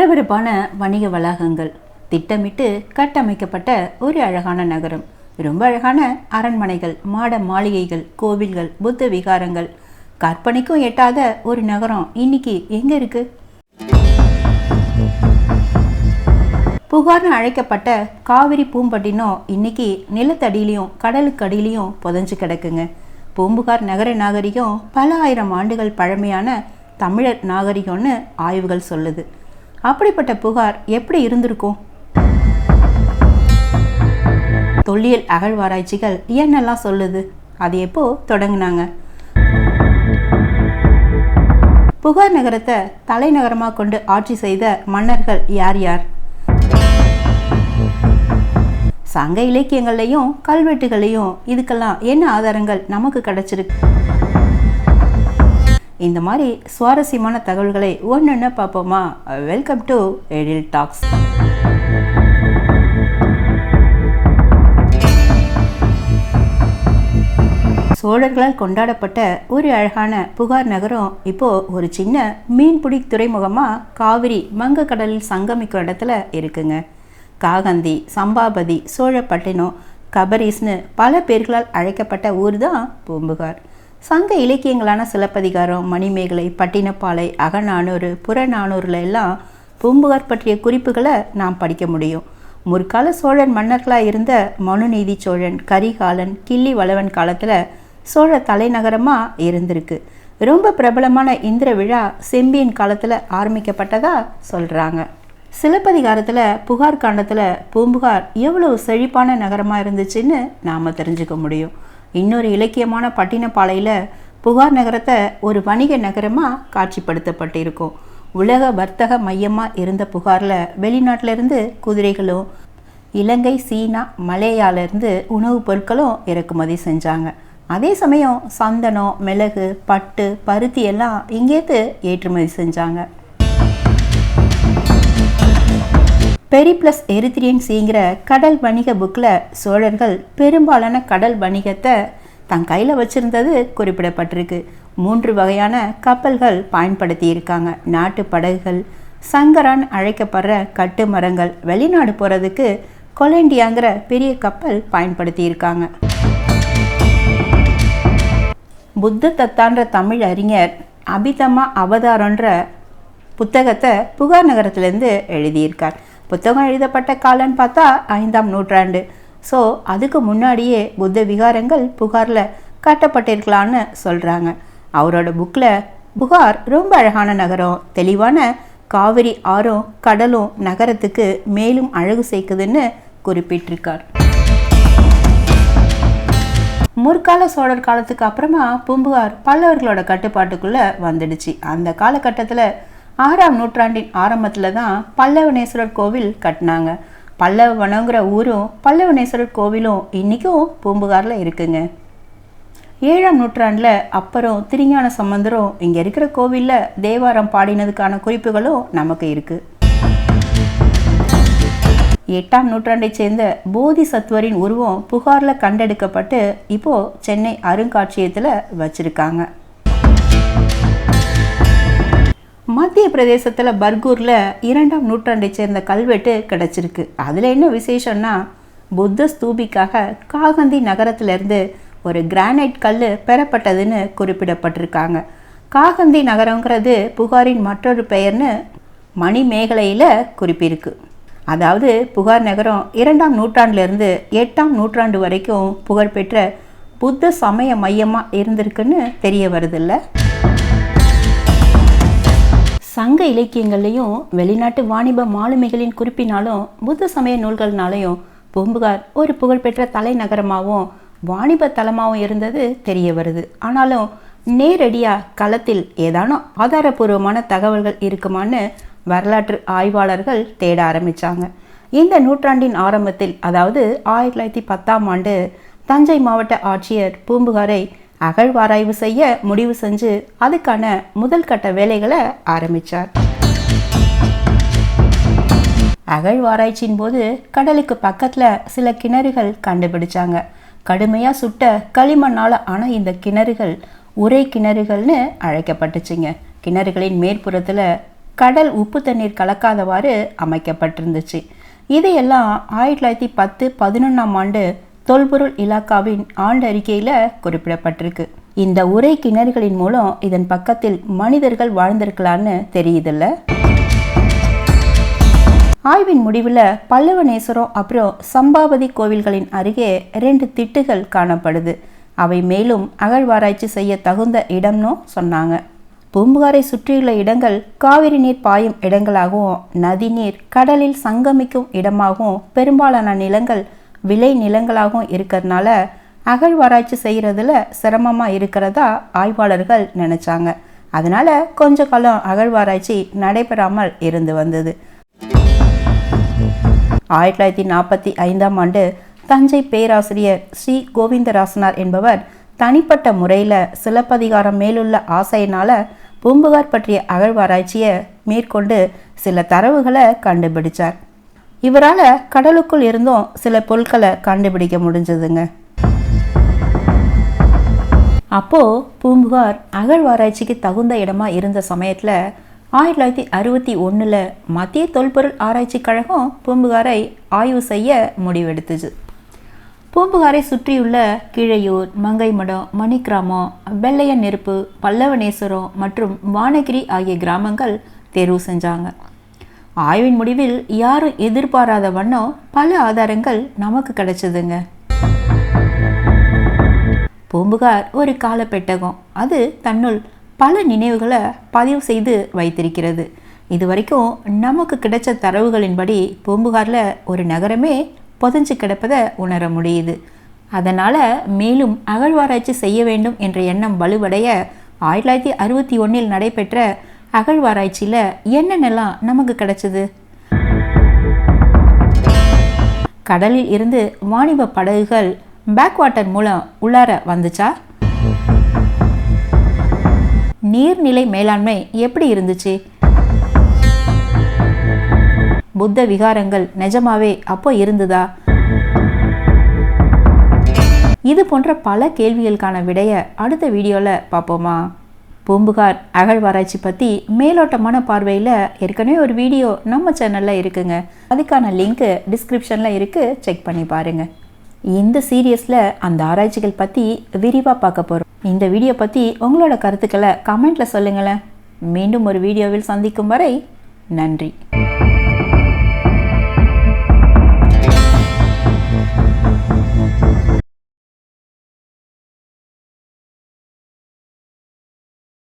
பரபரப்பான வணிக வளாகங்கள், திட்டமிட்டு கட்டமைக்கப்பட்ட ஒரு அழகான நகரம், ரொம்ப அழகான அரண்மனைகள், மாட மாளிகைகள், கோவில்கள், புத்த விகாரங்கள், கற்பனைக்கும் எட்டாத ஒரு நகரம் இன்னைக்கு எங்க இருக்கு? புகார்னு அழைக்கப்பட்ட காவிரி பூம்பட்டினம் இன்னைக்கு நிலத்தடியிலையும் கடலுக்கு அடியிலையும் புதைஞ்சு கிடக்குங்க. பூம்புகார் நகர நாகரிகம் பல ஆயிரம் ஆண்டுகள் பழமையான தமிழர் நாகரிகம்னு ஆய்வுகள் சொல்லுது. அப்படிப்பட்ட புகார் எப்படி இருந்திருக்கும்? தொல்லியல் அகழ்வாராய்ச்சிகள் என்னெல்லாம் சொல்லுது? அது எப்போ தொடங்கினாங்க? புகார் நகரத்தை தலைநகரமாக கொண்டு ஆட்சி செய்த மன்னர்கள் யார் யார்? சங்க இலக்கியங்கள்லையும் கல்வெட்டுகளையும் இதுக்கெல்லாம் என்ன ஆதாரங்கள் நமக்கு கிடைச்சிருக்கு? இந்த மாதிரி சுவாரஸ்யமான தகவல்களை ஒன்று பார்ப்போமா? Welcome to Ezhil talks. சோழர்களால் கொண்டாடப்பட்ட ஒரு அழகான புகார் நகரம் இப்போ ஒரு சின்ன மீன்பிடி துறைமுகமாக காவிரி வங்கக்கடலில் சங்கமிக்கும் இடத்துல இருக்குங்க. காகந்தி, சம்பாபதி, சோழப்பட்டினம், கபரீஸ்னு பல பேர்களால் அழைக்கப்பட்ட ஊர் தான் பூம்புகார். சங்க இலக்கியங்களான சிலப்பதிகாரம், மணிமேகலை, பட்டினப்பாலை, அகநானூறு, புறநானூறுல எல்லாம் பூம்புகார் பற்றிய குறிப்புகளை நாம் படிக்க முடியும். முற்கால சோழன் மன்னர்களாக இருந்த மனுநீதி சோழன், கரிகாலன், கிள்ளி வளவன் காலத்தில் சோழ தலைநகரமாக இருந்திருக்கு. ரொம்ப பிரபலமான இந்திர விழா செம்பியன் காலத்தில் ஆரம்பிக்கப்பட்டதா சொல்கிறாங்க. சிலப்பதிகாரத்தில் புகார் காண்டத்தில் பூம்புகார் எவ்வளவு செழிப்பான நகரமாக இருந்துச்சுன்னு நாம் தெரிஞ்சுக்க முடியும். இன்னொரு இலக்கியமான பட்டினப்பாலையில் புகார் நகரத்தை ஒரு வணிக நகரமாக காட்சிப்படுத்தப்பட்டிருக்கும். உலக வர்த்தக மையமாக இருந்த புகாரில் வெளிநாட்டிலேருந்து குதிரைகளும், இலங்கை, சீனா, மலேயாவிலேருந்து உணவுப் பொருட்களும் இறக்குமதி செஞ்சாங்க. அதே சமயம் சந்தனம், மிளகு, பட்டு, பருத்தி எல்லாம் இங்கேருந்து ஏற்றுமதி செஞ்சாங்க. பெரிப்ளஸ் எரித்ரியன்ஸுங்கிற கடல் வணிக புக்கில் சோழர்கள் பெரும்பாலான கடல் வணிகத்தை தன் கையில் வச்சுருந்தது குறிப்பிடப்பட்டிருக்கு. 3 வகையான கப்பல்கள் பயன்படுத்தியிருக்காங்க. நாட்டு படகுகள், சங்கரான் அழைக்கப்படுற கட்டு மரங்கள், வெளிநாடு போகிறதுக்கு கொலண்டியாங்கிற பெரிய கப்பல் பயன்படுத்தியிருக்காங்க. புத்த தத்தான்ற தமிழ் அறிஞர் அபிதமா அவதாரன்ற புத்தகத்தை புகார் நகரத்திலேருந்து எழுதியிருக்கார். புத்தகம் எழுதப்பட்ட காலன்னு பார்த்தா 5ஆம் நூற்றாண்டு. ஸோ அதுக்கு முன்னாடியே புத்த விகாரங்கள் புகாரில் கட்டப்பட்டிருக்கலான்னு சொல்கிறாங்க. அவரோட புக்கில் புகார் ரொம்ப அழகான நகரம், தெளிவான காவிரி ஆறும் கடலும் நகரத்துக்கு மேலும் அழகு சேர்க்குதுன்னு குறிப்பிட்டிருக்கார். முற்கால சோழர் காலத்துக்கு அப்புறமா பூம்புகார் பல்லவர்களோட கட்டுப்பாட்டுக்குள்ளே வந்துடுச்சு. அந்த காலகட்டத்தில் 6ஆம் நூற்றாண்டின் ஆரம்பத்தில் தான் பல்லவனேஸ்வரர் கோவில் கட்டினாங்க. பல்லவனங்கிற ஊரும் பல்லவனேஸ்வரர் கோவிலும் இன்றைக்கும் பூம்புகாரில் இருக்குங்க. 7ஆம் நூற்றாண்டில் அப்பறம் திருஞான சம்பந்தரும் இங்கே இருக்கிற கோவிலில் தேவாரம் பாடினதுக்கான குறிப்புகளும் நமக்கு இருக்குது. 8ஆம் நூற்றாண்டை சேர்ந்த போதி சத்வரின் உருவம் புகாரில் கண்டெடுக்கப்பட்டு இப்போது சென்னை அருங்காட்சியகத்தில் வச்சுருக்காங்க. மத்திய பிரதேசத்தில் பர்கூரில் 2ஆம் நூற்றாண்டை சேர்ந்த கல்வெட்டு கிடச்சிருக்கு. அதில் என்ன விசேஷம்னா, புத்த ஸ்தூபிக்காக காகந்தி நகரத்திலேருந்து ஒரு கிரானைட் கல் பெறப்பட்டதுன்னு குறிப்பிடப்பட்டிருக்காங்க. காகந்தி நகரங்கிறது புகாரின் மற்றொரு பெயர்னு மணிமேகலையில் குறிப்பிருக்கு. அதாவது புகார் நகரம் 2ஆம் நூற்றாண்டிலிருந்து 8ஆம் நூற்றாண்டு வரைக்கும் புகழ்பெற்ற புத்த சமய மையமாக இருந்திருக்குன்னு தெரிய வருதில்ல. சங்க இலக்கியங்கள்லையும் வெளிநாட்டு வாணிப மாலுமிகளின் குறிப்பினாலும் புத்த சமய நூல்கள்னாலையும் பூம்புகார் ஒரு புகழ்பெற்ற தலைநகரமாகவும் வாணிப தலமாகவும் இருந்தது தெரிய வருது. ஆனாலும் நேரடியாக களத்தில் ஏதானும் ஆதாரபூர்வமான தகவல்கள் இருக்குமான்னு வரலாற்று ஆய்வாளர்கள் தேட ஆரம்பித்தாங்க. இந்த நூற்றாண்டின் ஆரம்பத்தில், அதாவது 1910ஆம் ஆண்டு தஞ்சை மாவட்ட ஆட்சியர் பூம்புகாரை அகழ்வாராய்வு செய்ய முடிவு செஞ்சு அதுக்கான முதல் கட்ட வேலைகளை ஆரம்பித்தார். அகழ்வாராய்ச்சியின் போது கடலுக்கு பக்கத்தில் சில கிணறுகள் கண்டுபிடிச்சாங்க. கடுமையாக சுட்ட களிமண்ணால் ஆன இந்த கிணறுகள் உரை கிணறுகள்னு அழைக்கப்பட்டுச்சுங்க. கிணறுகளின் மேற்புறத்தில் கடல் உப்பு தண்ணீர் கலக்காதவாறு அமைக்கப்பட்டிருந்துச்சு. இதையெல்லாம் 1910-11ஆம் ஆண்டு தொல்பொருள் இலாக்காவின் ஆண்டறிக்கையில் குறிப்பிடப்பட்டிருக்கு. இந்த உரை கிணறுகளின் மூலம் இதன் பக்கத்தில் மனிதர்கள் வாழ்ந்திருக்கலான்னு தெரியுதில்ல. ஆய்வின் முடிவில் பல்லவனேஸ்வரம் அப்புறம் சம்பாவதி கோவில்களின் அருகே 2 திட்டுகள் காணப்படுது. அவை மேலும் அகழ்வாராய்ச்சி செய்ய தகுந்த இடம்னு சொன்னாங்க. பூம்புகாரை சுற்றியுள்ள இடங்கள் காவிரி நீர் பாயும் இடங்களாகவும் நதி நீர் கடலில் சங்கமிக்கும் இடமாகவும் பெரும்பாலான நிலங்கள் விளை நிலங்களாகவும் இருக்கிறதுனால அகழ்வாராய்ச்சி செய்கிறதுல சிரமமாக இருக்கிறதா ஆய்வாளர்கள் நினச்சாங்க. அதனால் கொஞ்ச காலம் அகழ்வாராய்ச்சி நடைபெறாமல் இருந்து வந்தது. 1945ஆம் ஆண்டு தஞ்சை பேராசிரியர் ஸ்ரீ கோவிந்தராசனார் என்பவர் தனிப்பட்ட முறையில் சிலப்பதிகாரம் மேலுள்ள ஆசையினால் பூம்புகார் பற்றிய அகழ்வாராய்ச்சியை மேற்கொண்டு சில தரவுகளை கண்டுபிடிச்சார். இவரால் கடலுக்குள் இருந்தும் சில பொருட்களை கண்டுபிடிக்க முடிஞ்சதுங்க. அப்போது பூம்புகார் அகழ்வாராய்ச்சிக்கு தகுந்த இடமா இருந்த சமயத்தில் 1961 மத்திய தொல்பொருள் ஆராய்ச்சி கழகம் பூம்புகாரை ஆய்வு செய்ய முடிவெடுத்துச்சு. பூம்புகாரை சுற்றியுள்ள கீழையூர், மங்கைமடம், மணிக்கிராமம், வெள்ளையன் நெருப்பு, பல்லவனேஸ்வரம் மற்றும் வானகிரி ஆகிய கிராமங்கள் தேர்வு செஞ்சாங்க. ஆய்வின் முடிவில் யாரும் எதிர்பாராத வண்ணம் பல ஆதாரங்கள் நமக்கு கிடைச்சதுங்க. பூம்புகார் ஒரு காலப்பெட்டகம். அது தன்னுள் பல நினைவுகளை பதிவு செய்து வைத்திருக்கிறது. இதுவரைக்கும் நமக்கு கிடைச்ச தரவுகளின்படி பூம்புகாரில் ஒரு நகரமே புதைஞ்சு கிடப்பதை உணர முடியுது. அதனால் மேலும் அகழ்வாராய்ச்சி செய்ய வேண்டும் என்ற எண்ணம் வலுவடைய 1961 நடைபெற்ற அகழ்வாராய்ச்சியில் என்னென்னலாம் நமக்கு கிடைச்சது? கடலில் இருந்து வாணிப படகுகள் பேக் வாட்டர் மூலம் உள்ளார வந்துச்சா? நீர்நிலை மேலாண்மை எப்படி இருந்துச்சு? புத்த விகாரங்கள் நிஜமாவே அப்போ இருந்ததா? இது போன்ற பல கேள்விகளுக்கான விடையை அடுத்த வீடியோவில் பார்ப்போமா? பூம்புகார் அகழ்வாராய்ச்சி பற்றி மேலோட்டமான பார்வையில் ஏற்கனவே ஒரு வீடியோ நம்ம சேனலில் இருக்குங்க. அதுக்கான லிங்க்கு டிஸ்கிரிப்ஷனில் இருக்குது, செக் பண்ணி பாருங்கள். இந்த சீரியஸில் அந்த ஆராய்ச்சிகள் பற்றி விரிவாக பார்க்க போகிறோம். இந்த வீடியோ பற்றி உங்களோட கருத்துக்களை கமெண்ட்டில் சொல்லுங்களேன். மீண்டும் ஒரு வீடியோவில் சந்திக்கும் வரை நன்றி.